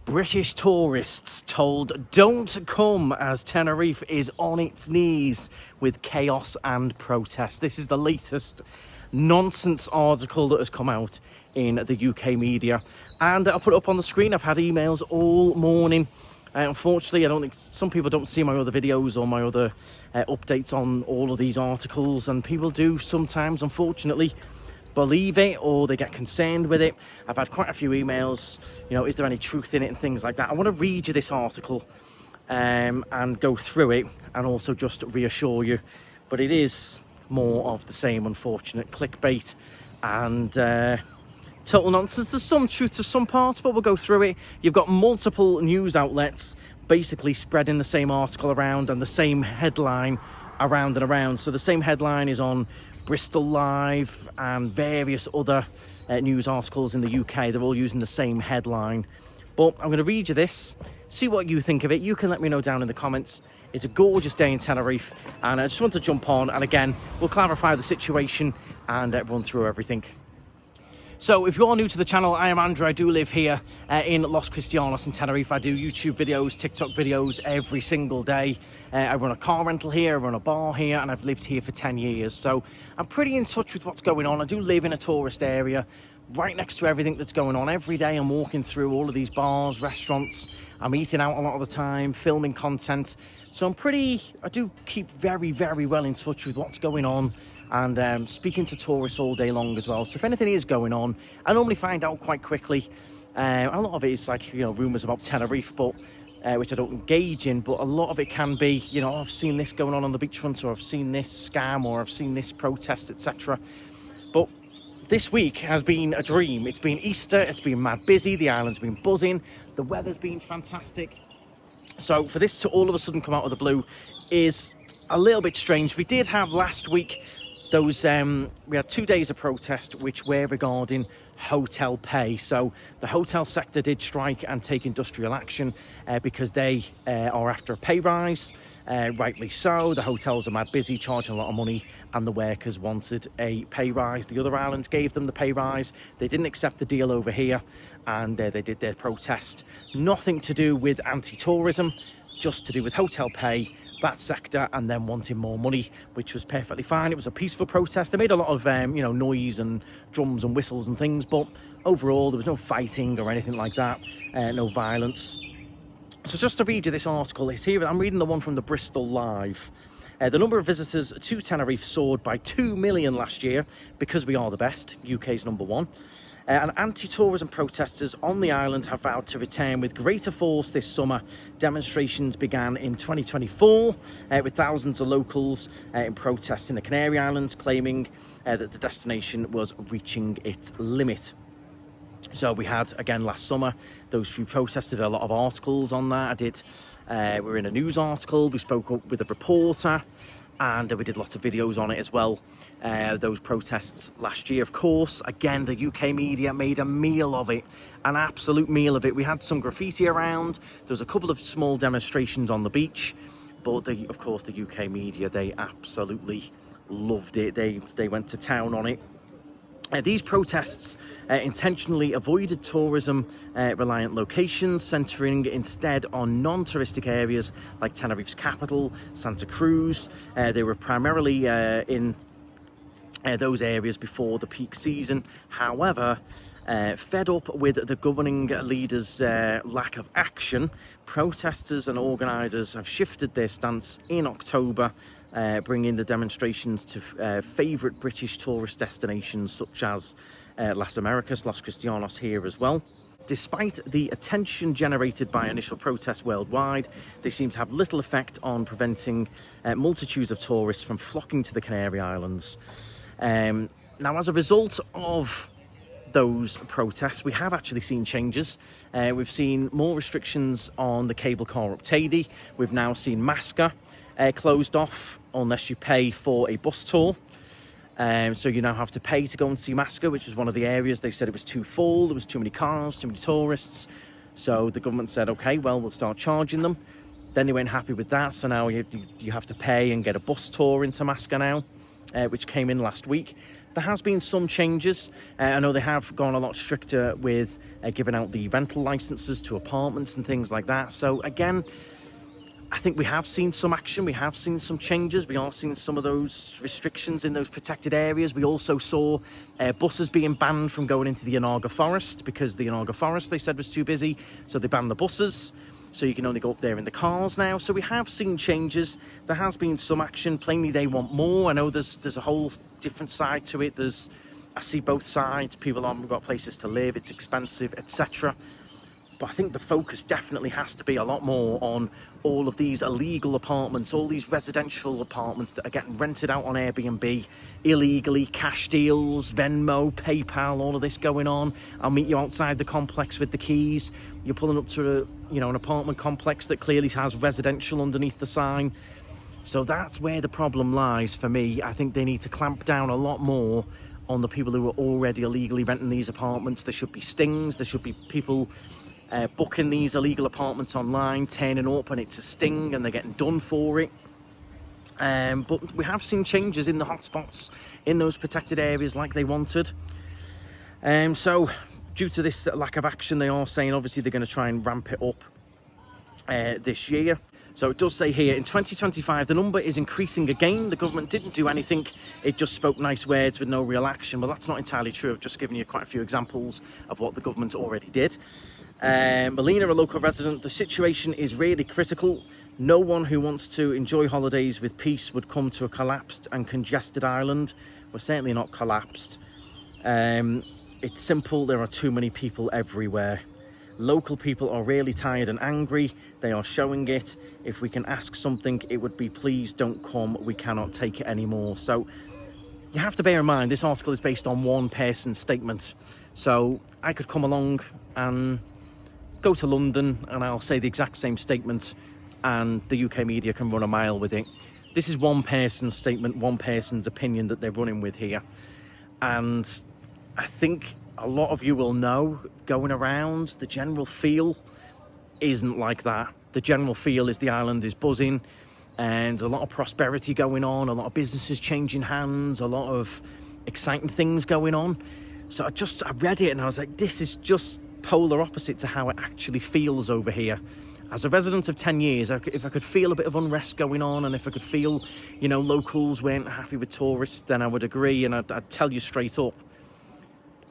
British tourists told don't come as Tenerife is on its knees with chaos and protest. This is the latest nonsense article that has come out in the UK media, and I'll put it up on the screen. I've had emails all morning. Unfortunately, I don't think some people don't see my other videos or my other updates on all of these articles, and people do sometimes, unfortunately, believe it or they get concerned with it. I've had quite a few emails, is there any truth in it and things like that. I want to read you this article and go through it and also just reassure you, but it is more of the same, unfortunate clickbait and total nonsense. There's some truth to some parts, but we'll go through it. You've got multiple news outlets basically spreading the same article around and the same headline around and around. So the same headline is on Bristol Live and various other news articles in the UK. They're all using the same headline. But I'm going to read you this, see what you think of it. You can let me know down in the comments. It's a gorgeous day in Tenerife, and I just want to jump on, and again, we'll clarify the situation and run through everything. So if you're new to the channel, I am Andrew. I do live here in Los Cristianos in Tenerife. I do YouTube videos, TikTok videos every single day. I run a car rental here, I run a bar here, and I've lived here for 10 years. So I'm pretty in touch with what's going on. I do live in a tourist area, right next to everything that's going on. Every day I'm walking through all of these bars, restaurants. I'm eating out a lot of the time, filming content. So I do keep very, very well in touch with what's going on, and speaking to tourists all day long as well. So if anything is going on, I normally find out quite quickly. A lot of it is like, rumours about Tenerife, but which I don't engage in, but a lot of it can be, I've seen this going on the beachfront, or I've seen this scam, or I've seen this protest, etc. But this week has been a dream. It's been Easter, it's been mad busy, the island's been buzzing, the weather's been fantastic. So for this to all of a sudden come out of the blue is a little bit strange. We did have last week we had 2 days of protest which were regarding hotel pay. So the hotel sector did strike and take industrial action because they are after a pay rise, rightly so. The hotels are mad busy, charging a lot of money, and the workers wanted a pay rise. The other islands gave them the pay rise. They didn't accept the deal over here, and they did their protest. Nothing to do with anti-tourism, just to do with hotel pay, that sector, and then wanting more money, which was perfectly fine. It was a peaceful protest. They made a lot of noise and drums and whistles and things, but overall there was no fighting or anything like that, no violence. So just to read you this article, it's here. I'm reading the one from the Bristol Live. The number of visitors to Tenerife soared by 2 million last year because we are the best. UK's number one. And anti-tourism protesters on the island have vowed to return with greater force this summer. Demonstrations began in 2024 with thousands of locals in protest in the Canary Islands, claiming that the destination was reaching its limit. So we had, again, last summer, those few protested, a lot of articles on that. We were in a news article, we spoke up with a reporter, and we did lots of videos on it as well. Those protests last year, of course. Again, the UK media made a meal of it, an absolute meal of it. We had some graffiti around, there was a couple of small demonstrations on the beach, but of course the UK media, they absolutely loved it. They went to town on it. These protests intentionally avoided tourism-reliant locations, centering instead on non-touristic areas like Tenerife's capital, Santa Cruz. They were primarily in those areas before the peak season. However, fed up with the governing leaders' lack of action, protesters and organisers have shifted their stance in October, bringing the demonstrations to favourite British tourist destinations such as Las Americas, Los Cristianos here as well. Despite the attention generated by initial protests worldwide, they seem to have little effect on preventing multitudes of tourists from flocking to the Canary Islands. Now, as a result of those protests, we have actually seen changes. We've seen more restrictions on the cable car up Teide. We've now seen Masca closed off unless you pay for a bus tour. So you now have to pay to go and see Masca, which was one of the areas they said it was too full, there was too many cars, too many tourists. So the government said, okay, well, we'll start charging them. Then they weren't happy with that, so now you have to pay and get a bus tour into Masca now, which came in last week. there has been some changes. I know they have gone a lot stricter with giving out the rental licenses to apartments and things like that. So again, I think we have seen some action, we have seen some changes, we are seeing some of those restrictions in those protected areas. We also saw buses being banned from going into the Yanaga Forest because the Yanaga Forest, they said, was too busy, so they banned the buses. So you can only go up there in the cars now. So we have seen changes. There has been some action. Plainly, they want more. I know there's a whole different side to it. I see both sides. People haven't got places to live. It's expensive, etc. But I think the focus definitely has to be a lot more on all of these illegal apartments, all these residential apartments that are getting rented out on Airbnb illegally, cash deals, Venmo, PayPal, all of this going on. I'll meet you outside the complex with the keys. You're pulling up to an apartment complex that clearly has residential underneath the sign. So that's where the problem lies for me. I think they need to clamp down a lot more on the people who are already illegally renting these apartments. There should be stings. There should be people booking these illegal apartments online, turning up, and it's a sting, and they're getting done for it. But we have seen changes in the hotspots, in those protected areas like they wanted. So due to this lack of action, they are saying obviously they're going to try and ramp it up this year. So it does say here, in 2025, the number is increasing again. The government didn't do anything. It just spoke nice words with no real action. Well, that's not entirely true. I've just given you quite a few examples of what the government already did. Melina, a local resident, the situation is really critical. No one who wants to enjoy holidays with peace would come to a collapsed and congested island. We're certainly not collapsed. It's simple, there are too many people everywhere. Local people are really tired and angry. They are showing it. If we can ask something, it would be, please don't come. We cannot take it anymore. So you have to bear in mind, this article is based on one person's statement. So I could come along and go to London and I'll say the exact same statement and the UK media can run a mile with it. This is one person's statement, one person's opinion that they're running with here. And I think a lot of you will know, going around, the general feel isn't like that. The general feel is the island is buzzing and a lot of prosperity going on, a lot of businesses changing hands, a lot of exciting things going on. So I read it and I was like, this is just polar opposite to how it actually feels over here. As a resident of 10 years, if I could feel a bit of unrest going on and if I could feel, locals weren't happy with tourists, then I would agree and I'd tell you straight up.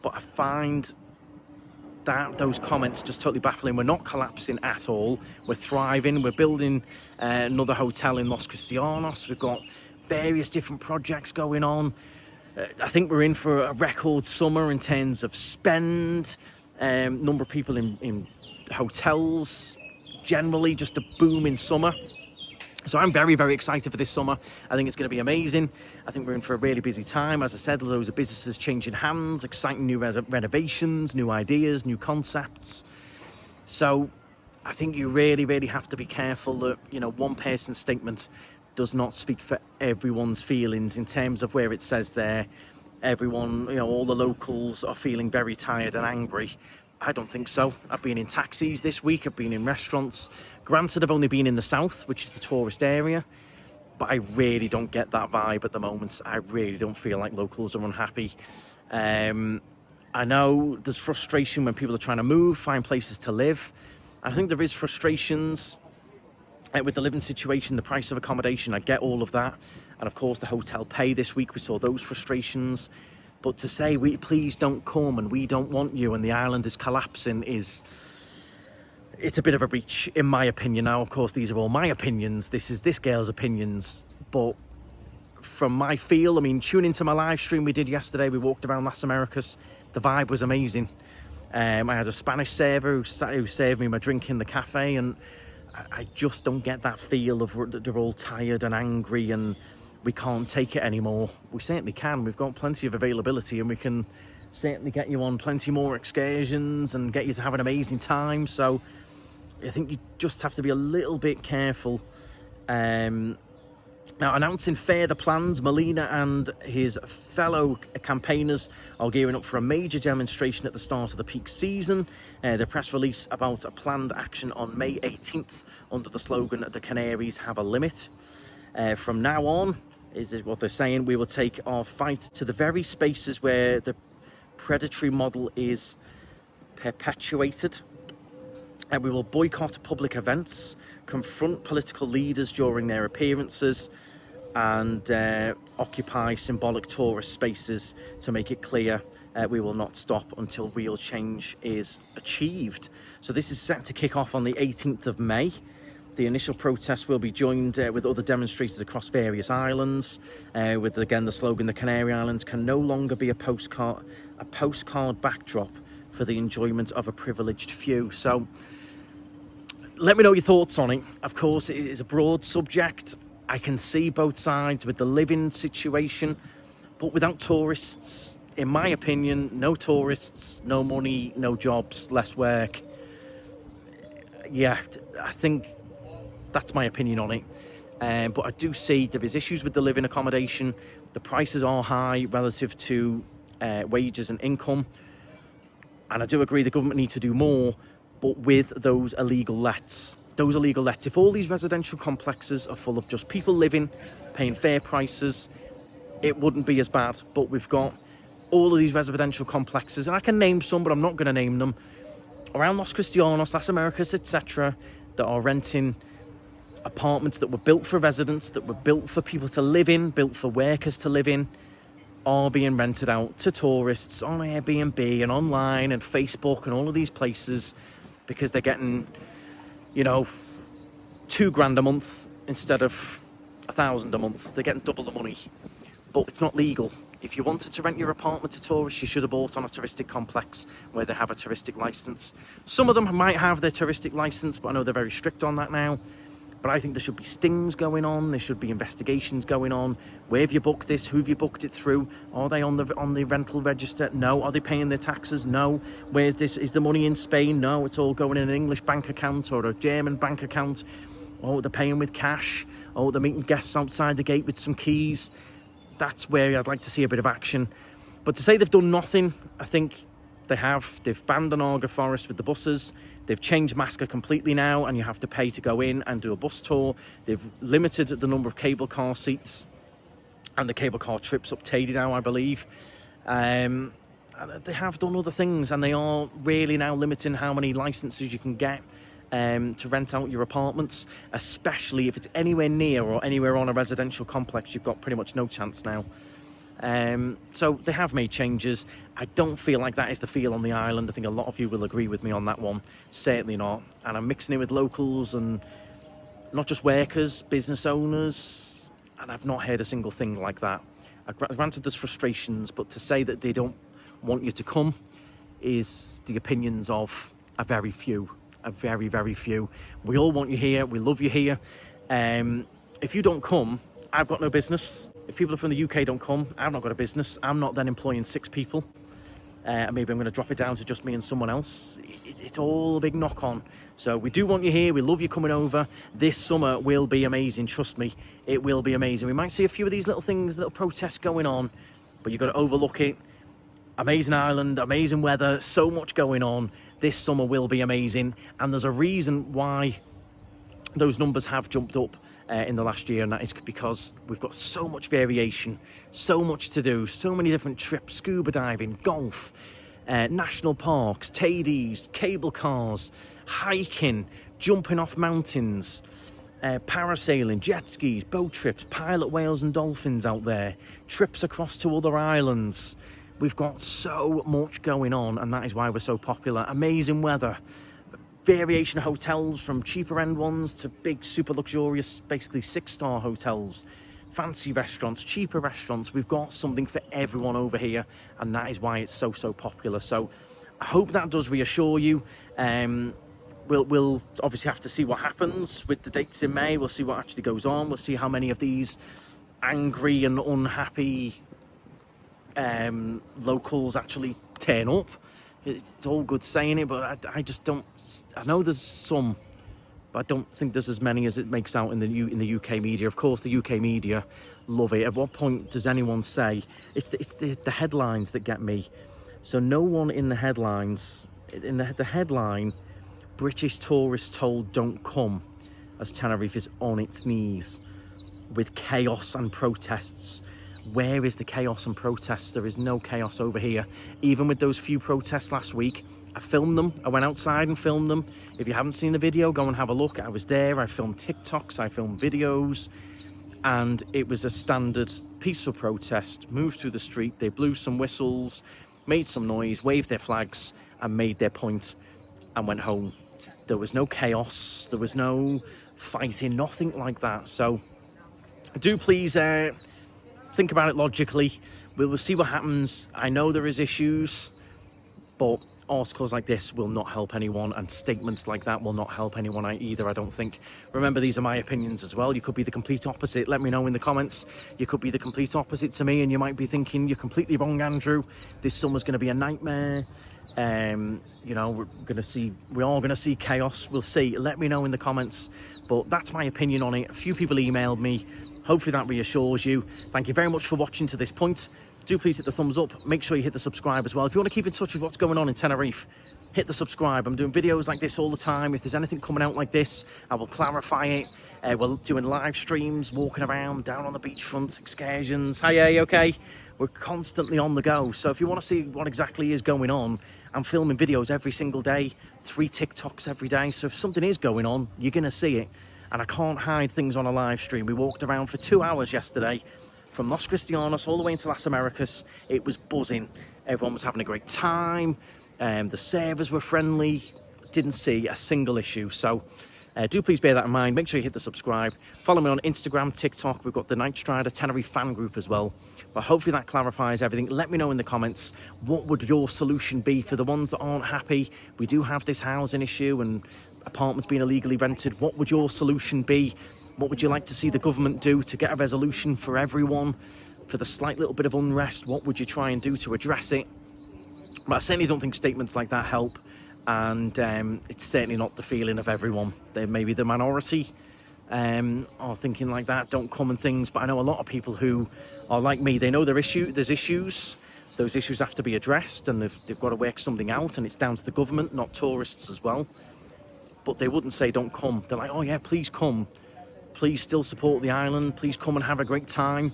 But I find that those comments just totally baffling. We're not collapsing at all. We're thriving. We're building another hotel in Los Cristianos. We've got various different projects going on. I think we're in for a record summer in terms of spend, number of people in hotels, generally just a booming summer. So I'm very, very excited for this summer. I think it's going to be amazing. I think we're in for a really busy time. As I said, loads of businesses changing hands, exciting new renovations, new ideas, new concepts. So I think you really, really have to be careful that, one person's statement does not speak for everyone's feelings in terms of where it says there, everyone, all the locals are feeling very tired and angry. I don't think so. I've been in taxis this week, I've been in restaurants. Granted, I've only been in the south, which is the tourist area, but I really don't get that vibe at the moment. I really don't feel like locals are unhappy. I know there's frustration when people are trying to move, find places to live. I think there is frustrations with the living situation, the price of accommodation. I get all of that. And of course, the hotel pay this week, we saw those frustrations. But to say, please don't come and we don't want you and the island is collapsing it's a bit of a reach, in my opinion. Now, of course, these are all my opinions. This is this girl's opinions. But from my feel, tune into my live stream we did yesterday. We walked around Las Americas. The vibe was amazing. I had a Spanish server who served me my drink in the cafe, and I just don't get that feel of they're all tired and angry and we can't take it anymore. We certainly can. We've got plenty of availability and we can certainly get you on plenty more excursions and get you to have an amazing time. So I think you just have to be a little bit careful. Now, announcing further plans, Molina and his fellow campaigners are gearing up for a major demonstration at the start of the peak season. The press release about a planned action on May 18th under the slogan, "The Canaries have a limit." From now on, is what they're saying. We will take our fight to the very spaces where the predatory model is perpetuated, and we will boycott public events, confront political leaders during their appearances, and occupy symbolic tourist spaces to make it clear we will not stop until real change is achieved. So this is set to kick off on the 18th of May. The initial protest will be joined with other demonstrators across various islands, with again the slogan, "The Canary Islands can no longer be a postcard backdrop for the enjoyment of a privileged few." So let me know your thoughts on it. Of course, it is a broad subject. I can see both sides with the living situation, but without tourists, in my opinion, no tourists, no money, no jobs, less work. Yeah, I think that's my opinion on it. But I do see there is issues with the living accommodation. The prices are high relative to wages and income. And I do agree the government need to do more, but with those illegal lets. Those illegal lets, if all these residential complexes are full of just people living, paying fair prices, it wouldn't be as bad. But we've got all of these residential complexes, and I can name some, but I'm not going to name them, around Los Cristianos, Las Americas, etc., that are renting apartments that were built for residents, that were built for people to live in, built for workers to live in, are being rented out to tourists on Airbnb and online and Facebook and all of these places, because they're getting, you know, $2,000 a month instead of $1,000 a month. They're getting double the money, but it's not legal. If you wanted to rent your apartment to tourists, you should have bought on a touristic complex where they have a touristic license. Some of them might have their touristic license, but I know they're very strict on that now. But I think there should be stings going on. There should be investigations going on. Where have you booked this? Who have you booked it through? Are they on the rental register? No. Are they paying their taxes? No. Where's this? Is the money in Spain? No. It's all going in an English bank account or a German bank account. Oh, they're paying with cash. Oh, they're meeting guests outside the gate with some keys. That's where I'd like to see a bit of action. But to say they've done nothing, I think they have. They've banned an Arga Forest with the buses. They've changed Masca completely now, and you have to pay to go in and do a bus tour. They've limited the number of cable car seats, and the cable car trips up Tady now, I believe. And they have done other things, and they are really now limiting how many licenses you can get to rent out your apartments, especially if it's anywhere near or anywhere on a residential complex. You've got pretty much no chance now. So they have made changes. I don't feel like that is the feel on the island. I think a lot of you will agree with me on that one. Certainly not. And I'm mixing it with locals and not just workers, business owners, and I've not heard a single thing like that. Granted, there's frustrations, but to say that they don't want you to come is the opinions of a very few. A very, very few. We all want you here. We love you here. If you don't come, I've got no business. If people from the UK don't come, I've not got a business. I'm not then employing 6 people. Maybe I'm going to drop it down to just me and someone else. It's all a big knock-on. So we do want you here. We love you coming over. This summer will be amazing. Trust me, it will be amazing. We might see a few of these little things, little protests going on, but you've got to overlook it. Amazing island, amazing weather, so much going on. This summer will be amazing, and there's a reason why those numbers have jumped up in the last year, and that is because we've got so much variation, so much to do, so many different trips: scuba diving, golf, national parks, Tadies, cable cars, hiking, jumping off mountains, parasailing, jet skis, boat trips, pilot whales and dolphins out there, trips across to other islands. We've got so much going on, and that is why we're so popular. Amazing weather, variation of hotels, from cheaper end ones to big, super luxurious, basically 6-star hotels, fancy restaurants, cheaper restaurants. We've got something for everyone over here, and that is why it's so popular. So I hope that does reassure you. We'll obviously have to see what happens with the dates in May. We'll see what actually goes on. We'll see how many of these angry and unhappy locals actually turn up. It's all good saying it, but I just don't. I know there's some, but I don't think there's as many as it makes out in the UK media. Of course, the UK media love it. At what point does anyone say it's the headlines that get me? So no one in the headlines, in the headline, British tourists told don't come as Tenerife is on its knees. with chaos and protests. Where is the chaos and protests? There is no chaos over here. Even with those few protests last week, I filmed them. I went outside and filmed them. If you haven't seen the video, go and have a look. I was there. I filmed TikToks. I filmed videos. And it was a standard peaceful protest. Moved through the street. They blew some whistles, made some noise, waved their flags, and made their point and went home. There was no chaos. There was no fighting. Nothing like that. So do please think about it logically. We will see what happens. I know there is issues, but articles like this will not help anyone, and statements like that will not help anyone either, I don't think. Remember, these are my opinions as well. You could be the complete opposite. Let me know in the comments. You could be the complete opposite to me, and you might be thinking, you're completely wrong, Andrew. This summer's going to be a nightmare. You know, we are going to see chaos. We'll see. Let me know in the comments. But that's my opinion on it. A few people emailed me. Hopefully that reassures you. Thank you very much for watching to this point. Do please hit the thumbs up. Make sure you hit the subscribe as well. If you want to keep in touch with what's going on in Tenerife, hit the subscribe. I'm doing videos like this all the time. If there's anything coming out like this, I will clarify it. We're doing live streams, walking around, down on the beachfront, excursions. Hey, okay? We're constantly on the go. So if you want to see what exactly is going on, I'm filming videos every single day, 3 TikToks every day. So if something is going on, you're going to see it. And I can't hide things on a live stream. We walked around for 2 hours yesterday, from Los Cristianos all the way into Las Americas. It was buzzing. Everyone was having a great time. The servers were friendly. Didn't see a single issue. So do please bear that in mind. Make sure you hit the subscribe. Follow me on Instagram, TikTok. We've got the Knightstrider Tenerife fan group as well. But hopefully that clarifies everything. Let me know in the comments, what would your solution be for the ones that aren't happy? We do have this housing issue and apartments being illegally rented. What would your solution be? What would you like to see the government do to get a resolution for everyone? For the slight little bit of unrest, what would you try and do to address it? But I certainly don't think statements like that help. And it's certainly not the feeling of everyone. They may be the minority are thinking like that, don't come and things. But I know a lot of people who are like me. They know there's issues. Those issues have to be addressed, and they've got to work something out. And it's down to the government, not tourists as well. But they wouldn't say don't come. They're like, oh yeah, please come. Please still support the island. Please come and have a great time.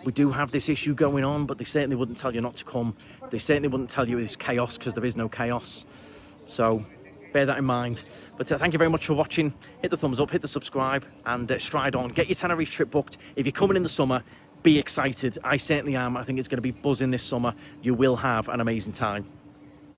We do have this issue going on, but they certainly wouldn't tell you not to come. They certainly wouldn't tell you it's chaos, because there is no chaos. So bear that in mind. But thank you very much for watching. Hit the thumbs up, hit the subscribe, and stride on. Get your Tenerife trip booked. If you're coming in the summer, be excited. I certainly am. I think it's going to be buzzing this summer. You will have an amazing time.